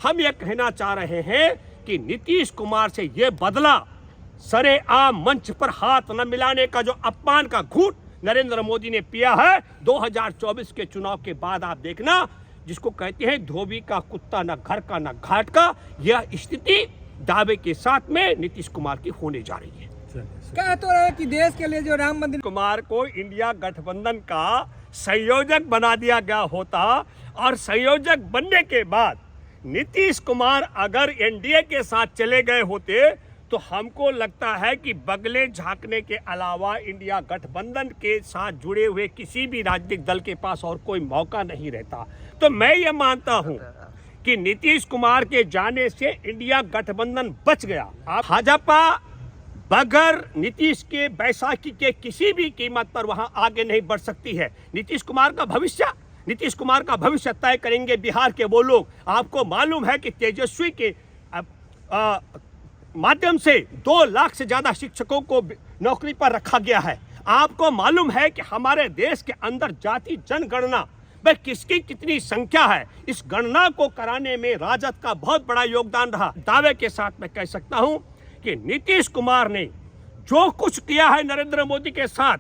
हम ये कहना चाह रहे हैं कि नीतीश कुमार से ये बदला सरेआम मंच पर हाथ न मिलाने का जो अपमान का घूंट नरेंद्र मोदी ने पिया है 2024 के चुनाव के बाद, आप देखना, जिसको कहते हैं धोबी का कुत्ता न घर का न घाट का, यह स्थिति दावे के साथ में नीतीश कुमार की होने जा रही है। कह तो रहे कि देश के लिए जो राम मंदिर कुमार को इंडिया गठबंधन का संयोजक बना दिया गया होता और संयोजक बनने के बाद नीतीश कुमार अगर एनडीए के साथ चले गए होते तो हमको लगता है कि बगले झांकने के अलावा इंडिया गठबंधन के साथ जुड़े हुए किसी भी राजनीतिक दल के पास और कोई मौका नहीं रहता। तो मैं ये मानता हूं कि नीतीश कुमार के जाने से इंडिया गठबंधन बच गया। भाजपा बगैर नीतीश के बैसाखी के किसी भी कीमत पर वहां आगे नहीं बढ़ सकती है। नीतीश कुमार का भविष्य तय करेंगे बिहार के वो लोग। आपको मालूम है कि तेजस्वी के माध्यम से 2 लाख से ज्यादा शिक्षकों को नौकरी पर रखा गया है। आपको मालूम है कि हमारे देश के अंदर जाति जनगणना में किसकी कितनी संख्या है, इस गणना को कराने में राजद का बहुत बड़ा योगदान रहा। दावे के साथ मैं कह सकता हूं कि नीतीश कुमार ने जो कुछ किया है नरेंद्र मोदी के साथ,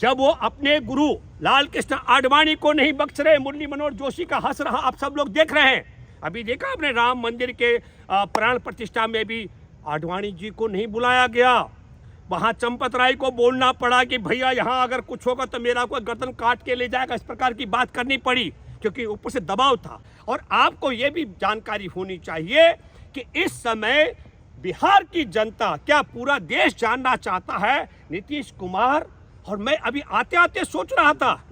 जब वो अपने गुरु लाल कृष्ण आडवाणी को नहीं बख्श रहे, मुरली मनोहर जोशी का हंस रहा, आप सब लोग देख रहे हैं। अभी देखा आपने राम मंदिर के प्राण प्रतिष्ठा में भी आडवाणी जी को नहीं बुलाया गया। वहां चंपत राय को बोलना पड़ा कि भैया यहाँ अगर कुछ होगा तो मेरा कोई गर्दन काट के ले जाएगा, इस प्रकार की बात करनी पड़ी क्योंकि ऊपर से दबाव था। और आपको ये भी जानकारी होनी चाहिए कि इस समय बिहार की जनता, क्या पूरा देश जानना चाहता है नीतीश कुमार, और मैं अभी आते आते सोच रहा था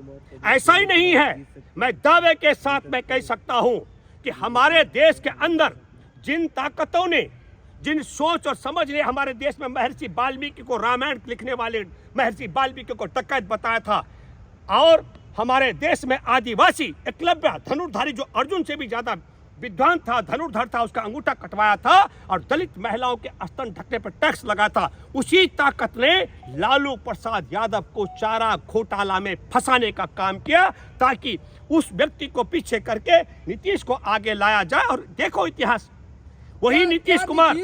ऐसा ही नहीं है। मैं दावे के साथ मैं कह सकता हूं कि हमारे देश के अंदर जिन ताकतों ने, जिन सोच और समझ ने हमारे देश में महर्षि वाल्मीकि को, रामायण लिखने वाले महर्षि वाल्मीकि को डकैत बताया था, और हमारे देश में आदिवासी एकलव्य धनुर्धारी जो अर्जुन से भी ज्यादा विद्वान था, धनुर्धर था, उसका अंगूठा कटवाया था और दलित महिलाओं के स्तन ढकने पर टैक्स लगा था। उसी ताकत ने लालू प्रसाद यादव को चारा घोटाला में फंसाने का काम किया ताकि उस व्यक्ति को पीछे करके नीतीश को आगे लाया जाए। और देखो इतिहास, वही नीतीश कुमार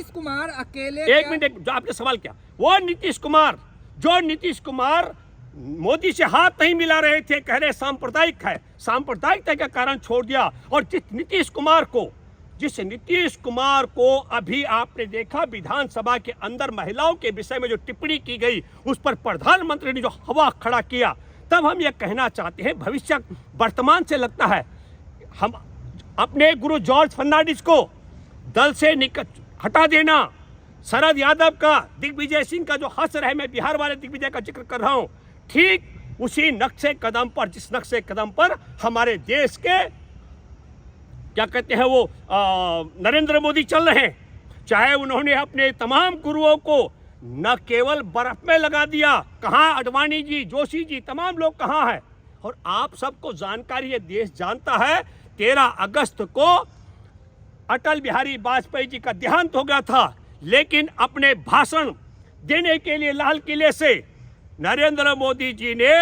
अकेले, एक मिनट, जो आपने सवाल किया, वो नीतीश कुमार मोदी से हाथ नहीं मिला रहे थे, कह रहे सांप्रदायिक है, सांप्रदायिकता के कारण छोड़ दिया। और जिस नीतीश कुमार को अभी आपने देखा विधानसभा के अंदर महिलाओं के विषय में जो टिप्पणी की गई, उस पर प्रधानमंत्री ने जो हवा खड़ा किया, तब हम ये कहना चाहते हैं भविष्य वर्तमान से लगता है हम अपने गुरु जॉर्ज फर्नांडिस को दल से हटा देना, शरद यादव का, दिग्विजय सिंह का जो हंस रहे, मैं बिहार वाले दिग्विजय का जिक्र कर रहा हूं, ठीक उसी नक्शे कदम पर, जिस नक्शे कदम पर हमारे देश के क्या कहते हैं वो नरेंद्र मोदी चल रहे हैं। चाहे उन्होंने अपने तमाम गुरुओं को न केवल बर्फ में लगा दिया, कहाँ आडवाणी जी, जोशी जी, तमाम लोग कहाँ हैं। और आप सबको जानकारी है, देश जानता है, 13 अगस्त को अटल बिहारी वाजपेयी जी का देहांत हो गया था, लेकिन अपने भाषण देने के लिए लाल किले से नरेंद्र मोदी जी ने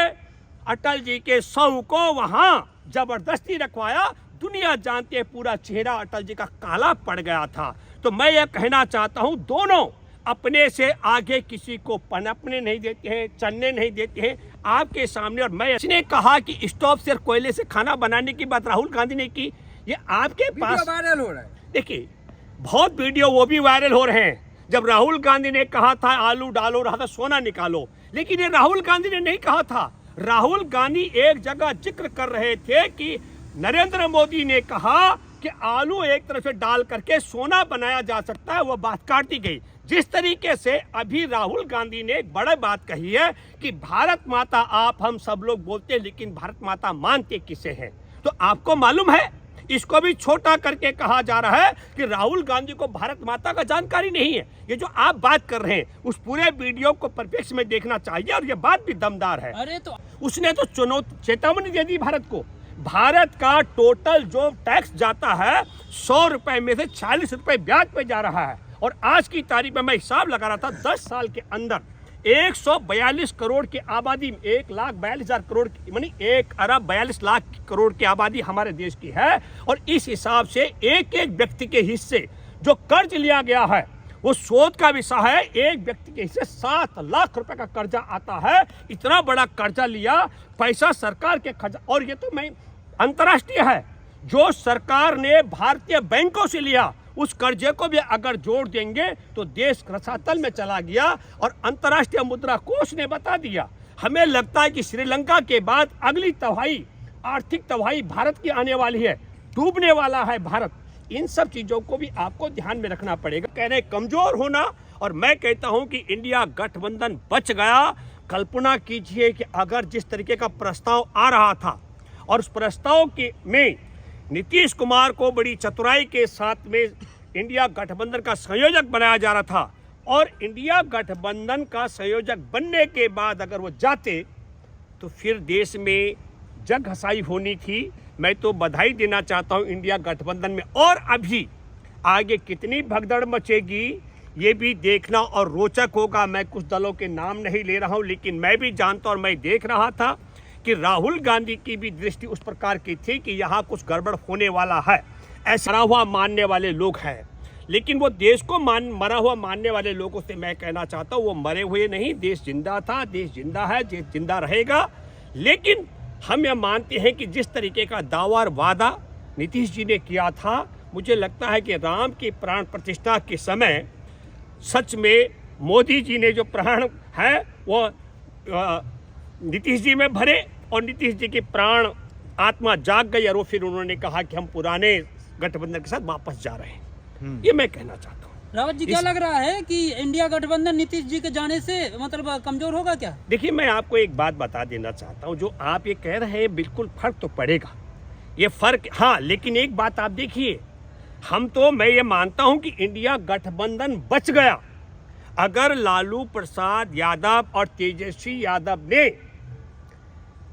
अटल जी के शव को वहां जबरदस्ती रखवाया। दुनिया जानती है पूरा चेहरा अटल जी का काला पड़ गया था। तो मैं ये कहना चाहता हूं, दोनों अपने से आगे किसी को पनपने नहीं देते हैं, चलने नहीं देते हैं आपके सामने। और मैं इसने कहा कि स्टोव से कोयले से खाना बनाने की बात राहुल गांधी ने की, ये आपके पास वायरल हो रहा है। देखिए, बहुत वीडियो वो भी वायरल हो रहे हैं। जब राहुल गांधी ने कहा था आलू डालो, रहा था सोना निकालो, लेकिन ये राहुल गांधी ने नहीं कहा था। राहुल गांधी एक जगह जिक्र कर रहे थे कि नरेंद्र मोदी ने कहा कि आलू एक तरफ से डाल करके सोना बनाया जा सकता है, वो बात काट दी गई। जिस तरीके से अभी राहुल गांधी ने एक बड़ा बात कही है कि भारत माता आप हम सब लोग बोलते हैं, लेकिन भारत माता मानते किसे हैं। तो आपको मालूम है, इसको भी छोटा करके कहा जा रहा है कि राहुल गांधी को भारत माता का जानकारी नहीं है। ये जो आप बात कर रहे हैं, उस पूरे वीडियो को परिप्रेक्ष्य में देखना चाहिए, और ये बात भी दमदार है। अरे तो उसने तो चेतावनी दे दी भारत को। भारत का टोटल जो टैक्स जाता है 100 रुपए में से 40 रुपए ब्याज पे जा रहा है। और आज की तारीख में मैं हिसाब लगा रहा था, 10 साल के अंदर 142 करोड़ की आबादी, 1,42,000 करोड़ की, मानी 1,42,00,000 करोड़ की आबादी हमारे देश की है। और इस हिसाब से एक एक व्यक्ति के हिस्से जो कर्ज लिया गया है वो शोध का विषय है। एक व्यक्ति के हिस्से 7 लाख रुपए का कर्जा आता है। इतना बड़ा कर्जा लिया, पैसा सरकार के खर्चा, और ये तो मैं अंतर्राष्ट्रीय है, जो सरकार ने भारतीय बैंकों से लिया उस कर्जे को भी अगर जोड़ देंगे तो देश रसातल में चला गया। और अंतर्राष्ट्रीय मुद्रा कोष ने बता दिया। हमें लगता है कि श्रीलंका के बाद अगली तबाही, आर्थिक तबाही भारत की आने वाली है, डूबने वाला है भारत। इन सब चीजों को भी आपको ध्यान में रखना पड़ेगा। कह रहे कमजोर होना, और मैं कहता हूं कि इंडिया गठबंधन बच गया। कल्पना कीजिए कि अगर जिस तरीके का प्रस्ताव आ रहा था और उस प्रस्ताव के में नीतीश कुमार को बड़ी चतुराई के साथ में इंडिया गठबंधन का संयोजक बनाया जा रहा था, और इंडिया गठबंधन का संयोजक बनने के बाद अगर वो जाते तो फिर देश में जग हसाई होनी थी। मैं तो बधाई देना चाहता हूं इंडिया गठबंधन में। और अभी आगे कितनी भगदड़ मचेगी ये भी देखना और रोचक होगा। मैं कुछ दलों के नाम नहीं ले रहा हूं, लेकिन मैं भी जानता और मैं देख रहा था कि राहुल गांधी की भी दृष्टि उस प्रकार की थी कि यहाँ कुछ गड़बड़ होने वाला है। ऐसा मरा हुआ मानने वाले लोग हैं, लेकिन वो देश को मरा हुआ मानने वाले लोगों से मैं कहना चाहता हूँ वो मरे हुए नहीं। देश जिंदा था, देश जिंदा है, देश जिंदा रहेगा। लेकिन हम यह मानते हैं कि जिस तरीके का दावा और वादा नीतीश जी ने किया था, मुझे लगता है कि राम की प्राण प्रतिष्ठा के समय सच में मोदी जी ने जो प्राण है वो नीतीश जी में भरे, और नीतीश जी की प्राण आत्मा जाग गई, और वो फिर उन्होंने कहा कि हम पुराने गठबंधन के साथ वापस जा रहे हैं। ये मैं कहना चाहता हूँ। रावत जी, क्या लग रहा है कि इंडिया गठबंधन नीतीश जी के जाने से मतलब कमजोर होगा क्या? देखिए, मैं आपको एक बात बता देना चाहता हूँ। जो आप ये कह रहे हैं बिल्कुल फर्क तो पड़ेगा, ये फर्क, हाँ, लेकिन एक बात आप देखिए, मैं ये मानता हूँ कि इंडिया गठबंधन बच गया अगर लालू प्रसाद यादव और तेजस्वी यादव ने,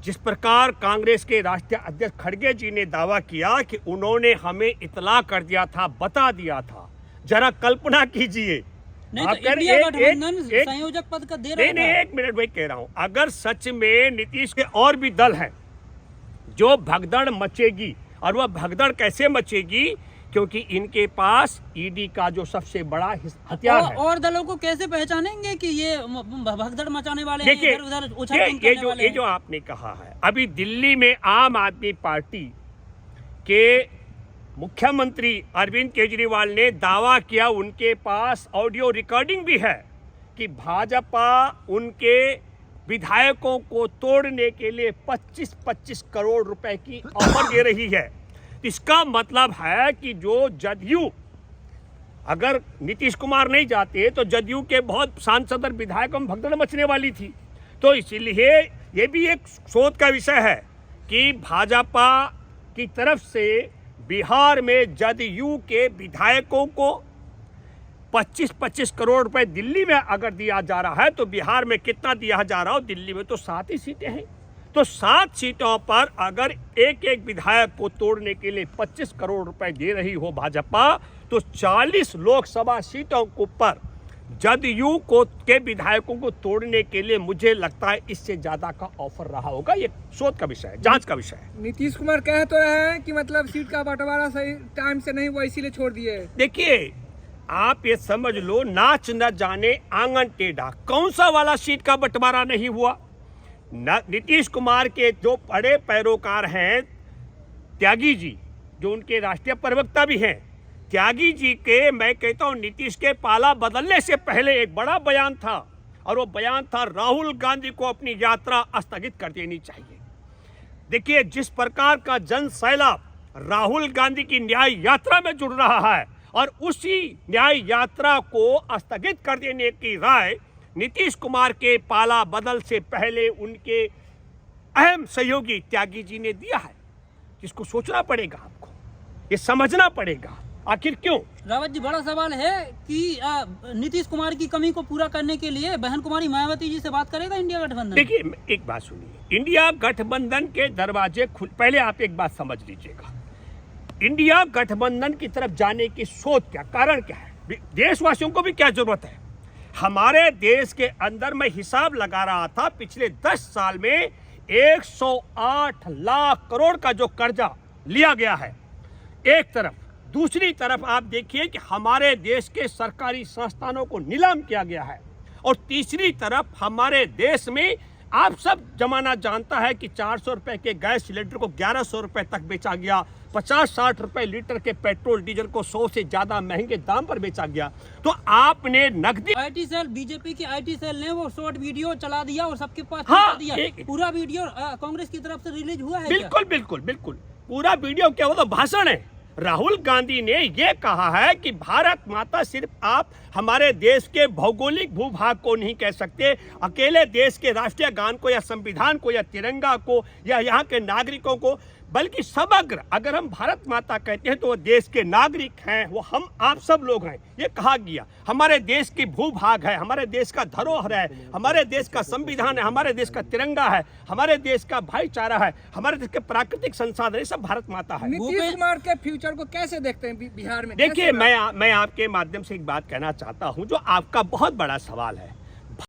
जिस प्रकार कांग्रेस के राष्ट्रीय अध्यक्ष खड़गे जी ने दावा किया कि उन्होंने हमें इतला कर दिया था, बता दिया था। जरा कल्पना कीजिए। नहीं तो इंडिया गठबंधन संयोजक पद का दे रहा है। नहीं, एक मिनट, वही कह रहा हूं। अगर सच में नीतीश के और भी दल हैं जो भगदड़ मचेगी, और वह भगदड़ कैसे मचेगी, क्योंकि इनके पास ईडी का जो सबसे बड़ा हथियार है। और दलों को कैसे पहचानेंगे कि ये भगदड़ मचाने वाले हैं, इधर-उधर उछल ये जो आपने कहा है, अभी दिल्ली में आम आदमी पार्टी के मुख्यमंत्री अरविंद केजरीवाल ने दावा किया, उनके पास ऑडियो रिकॉर्डिंग भी है, कि भाजपा उनके विधायकों को तोड़ने के लिए 25-25 करोड़ रुपए की ऑफर दे रही है। इसका मतलब है कि जो जदयू, अगर नीतीश कुमार नहीं जाते तो जदयू के बहुत सांसद और विधायकों में भगदड़ मचने वाली थी। तो इसलिए ये भी एक शोध का विषय है कि भाजपा की तरफ से बिहार में जदयू के विधायकों को 25-25 करोड़ रुपए दिल्ली में अगर दिया जा रहा है तो बिहार में कितना दिया जा रहा हो? दिल्ली में तो 7 ही सीटें हैं। तो 7 सीटों पर अगर एक एक विधायक को तोड़ने के लिए 25 करोड़ रुपए दे रही हो भाजपा, तो 40 लोकसभा सीटों पर जदयू को के विधायकों को तोड़ने के लिए मुझे लगता है इससे ज्यादा का ऑफर रहा होगा। ये शोध का विषय है, जांच का विषय है। नीतीश कुमार कह तो रहे हैं कि मतलब सीट का बंटवारा सही टाइम से नहीं हुआ, इसीलिए छोड़ दिए। देखिए, आप ये समझ लो, नाच न जाने आंगन टेढ़ा, कौन सा वाला सीट का बंटवारा नहीं हुआ? नीतीश कुमार के जो बड़े पैरोकार हैं त्यागी जी, जो उनके राष्ट्रीय प्रवक्ता भी हैं, त्यागी जी के, मैं कहता हूं नीतीश के पाला बदलने से पहले एक बड़ा बयान था, और वो बयान था राहुल गांधी को अपनी यात्रा स्थगित कर देनी चाहिए। देखिए, जिस प्रकार का जन सैलाब राहुल गांधी की न्याय यात्रा में जुड़ रहा है, और उसी न्याय यात्रा को स्थगित कर देने की राय नीतीश कुमार के पाला बदल से पहले उनके अहम सहयोगी त्यागी जी ने दिया है, जिसको सोचना पड़ेगा, आपको ये समझना पड़ेगा आखिर क्यों। रावत जी, बड़ा सवाल है कि नीतीश कुमार की कमी को पूरा करने के लिए बहन कुमारी मायावती जी से बात करेगा इंडिया गठबंधन? देखिए, एक बात सुनिए, इंडिया गठबंधन के दरवाजे पहले आप एक बात समझ लीजिएगा, इंडिया गठबंधन की तरफ जाने की सोच क्या, कारण क्या है, देशवासियों को भी क्या जरूरत है। हमारे देश के अंदर मैं हिसाब लगा रहा था, पिछले 10 साल में 108 लाख करोड़ का जो कर्जा लिया गया है एक तरफ। दूसरी तरफ आप देखिए कि हमारे देश के सरकारी संस्थानों को नीलाम किया गया है। और तीसरी तरफ हमारे देश में आप सब जमाना जानता है कि 400 रुपए के गैस सिलेंडर को 1100 रुपए तक बेचा गया, 50-60 रुपए लीटर के पेट्रोल डीजल को 100 से ज्यादा महंगे दाम पर बेचा गया। तो आपने नकदी आईटी सेल, बीजेपी की आईटी सेल ने वो शॉर्ट वीडियो चला दिया और सबके पास हाँ, पहुंचा दिया। पूरा वीडियो कांग्रेस की तरफ से रिलीज हुआ है क्या? बिल्कुल बिल्कुल बिल्कुल पूरा वीडियो क्या, वो तो भाषण है। राहुल गांधी ने यह कहा है कि भारत माता सिर्फ आप हमारे देश के भौगोलिक भूभाग को नहीं कह सकते, अकेले देश के राष्ट्रीय गान को या संविधान को या तिरंगा को या यहाँ के नागरिकों को, बल्कि समग्र, अगर हम भारत माता कहते हैं तो वो देश के नागरिक हैं, वो हम आप सब लोग हैं, ये कहा गया। हमारे देश की भूभाग है, हमारे देश का धरोहर है, हमारे देश का संविधान है, हमारे देश का तिरंगा है, हमारे देश का भाईचारा है, हमारे देश के प्राकृतिक संसाधन है, सब भारत माता है। नीतीश कुमार के फ्यूचर को कैसे देखते हैं बिहार में? देखिए, मैं आपके माध्यम से एक बात कहना चाहता हूं जो आपका बहुत बड़ा सवाल है।